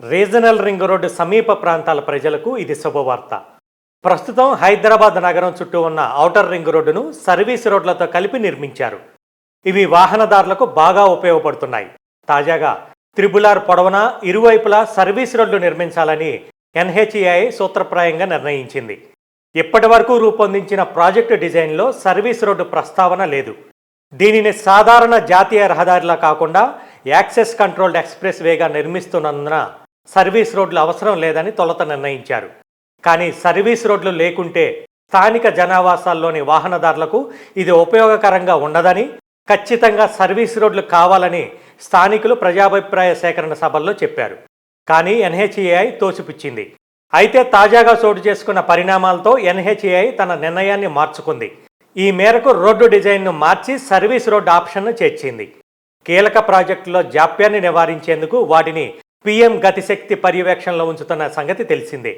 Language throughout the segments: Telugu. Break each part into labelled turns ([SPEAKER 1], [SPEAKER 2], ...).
[SPEAKER 1] రీజనల్ రింగ్ రోడ్డు సమీప ప్రాంతాల ప్రజలకు ఇది శుభవార్త. ప్రస్తుతం హైదరాబాద్ నగరం చుట్టూ ఉన్న ఔటర్ రింగ్ రోడ్డును సర్వీస్ రోడ్లతో కలిపి నిర్మించారు. ఇవి వాహనదారులకు బాగా ఉపయోగపడుతున్నాయి. తాజాగా త్రిబులార్ పొడవున ఇరువైపులా సర్వీస్ రోడ్లు నిర్మించాలని ఎన్హెచ్ఏఐ సూత్రప్రాయంగా నిర్ణయించింది. ఇప్పటి వరకు రూపొందించిన ప్రాజెక్టు డిజైన్లో సర్వీస్ రోడ్డు ప్రస్తావన లేదు. దీనిని సాధారణ జాతీయ రహదారిలా కాకుండా యాక్సెస్ కంట్రోల్డ్ ఎక్స్ప్రెస్ వేగా నిర్మిస్తున్నందున సర్వీస్ రోడ్లు అవసరం లేదని తొలుత నిర్ణయించారు. కానీ సర్వీస్ రోడ్లు లేకుంటే స్థానిక జనావాసాల్లోని వాహనదారులకు ఇది ఉపయోగకరంగా ఉండదని, ఖచ్చితంగా సర్వీస్ రోడ్లు కావాలని స్థానికులు ప్రజాభిప్రాయ సేకరణ సభల్లో చెప్పారు. కానీ ఎన్హెచ్ఏఐ తోసిపుచ్చింది. అయితే తాజాగా చోటు చేసుకున్న పరిణామాలతో ఎన్హెచ్ఏఐ తన నిర్ణయాన్ని మార్చుకుంది. ఈ మేరకు రోడ్డు డిజైన్ను మార్చి సర్వీస్ రోడ్డు ఆప్షన్ను చేర్చింది. కీలక ప్రాజెక్టులో జాప్యాన్ని నివారించేందుకు వాటిని పీఎం గతిశక్తి పర్యవేక్షణలో ఉంచుతున్న సంగతి తెలిసిందే.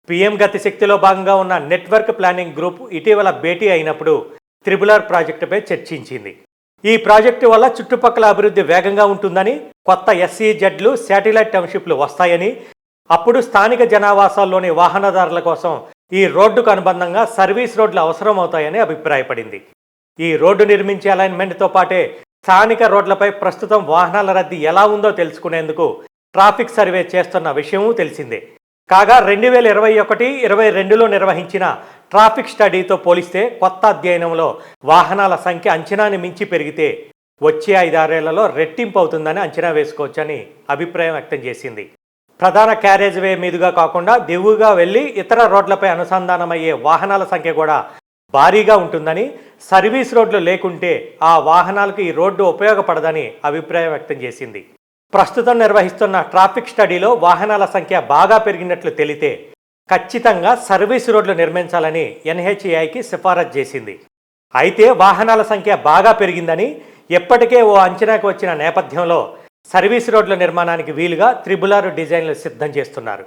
[SPEAKER 1] పీఎం గతిశక్తిలో భాగంగా ఉన్న నెట్వర్క్ ప్లానింగ్ గ్రూప్ ఇటీవల భేటీ అయినప్పుడు త్రిబులార్ ప్రాజెక్టుపై చర్చించింది. ఈ ప్రాజెక్టు వల్ల చుట్టుపక్కల అభివృద్ధి వేగంగా ఉంటుందని, కొత్త ఎస్ఈజెడ్లు, శాటిలైట్ టౌన్షిప్లు వస్తాయని, అప్పుడు స్థానిక జనావాసాల్లోని వాహనదారుల కోసం ఈ రోడ్డుకు అనుబంధంగా సర్వీస్ రోడ్లు అవసరమవుతాయని అభిప్రాయపడింది. ఈ రోడ్డు నిర్మించే అలైన్మెంట్తో పాటే స్థానిక రోడ్లపై ప్రస్తుతం వాహనాల రద్దీ ఎలా ఉందో తెలుసుకునేందుకు ట్రాఫిక్ సర్వే చేస్తున్న విషయమూ తెలిసిందే. కాగా 2021-22లో నిర్వహించిన ట్రాఫిక్ స్టడీతో పోలిస్తే కొత్త అధ్యయనంలో వాహనాల సంఖ్య అంచనాని మించి పెరిగితే వచ్చే 5-6 ఏళ్లలో రెట్టింపు అవుతుందని అంచనా వేసుకోవచ్చని అభిప్రాయం వ్యక్తం చేసింది. ప్రధాన క్యారేజ్ వే మీదుగా కాకుండా దిగువగా వెళ్లి ఇతర రోడ్లపై అనుసంధానమయ్యే వాహనాల సంఖ్య కూడా భారీగా ఉంటుందని, సర్వీస్ రోడ్లు లేకుంటే ఆ వాహనాలకు ఈ రోడ్డు ఉపయోగపడదని అభిప్రాయం వ్యక్తం చేసింది. ప్రస్తుతం నిర్వహిస్తున్న ట్రాఫిక్ స్టడీలో వాహనాల సంఖ్య బాగా పెరిగినట్లు తెలితే ఖచ్చితంగా సర్వీస్ రోడ్లు నిర్మించాలని ఎన్హెచ్ఏఐకి సిఫారసు చేసింది. అయితే వాహనాల సంఖ్య బాగా పెరిగిందని ఎప్పటికే ఓ అంచనాకు వచ్చిన నేపథ్యంలో సర్వీస్ రోడ్ల నిర్మాణానికి వీలుగా త్రిబులార్ డిజైన్లు సిద్ధం చేస్తున్నారు.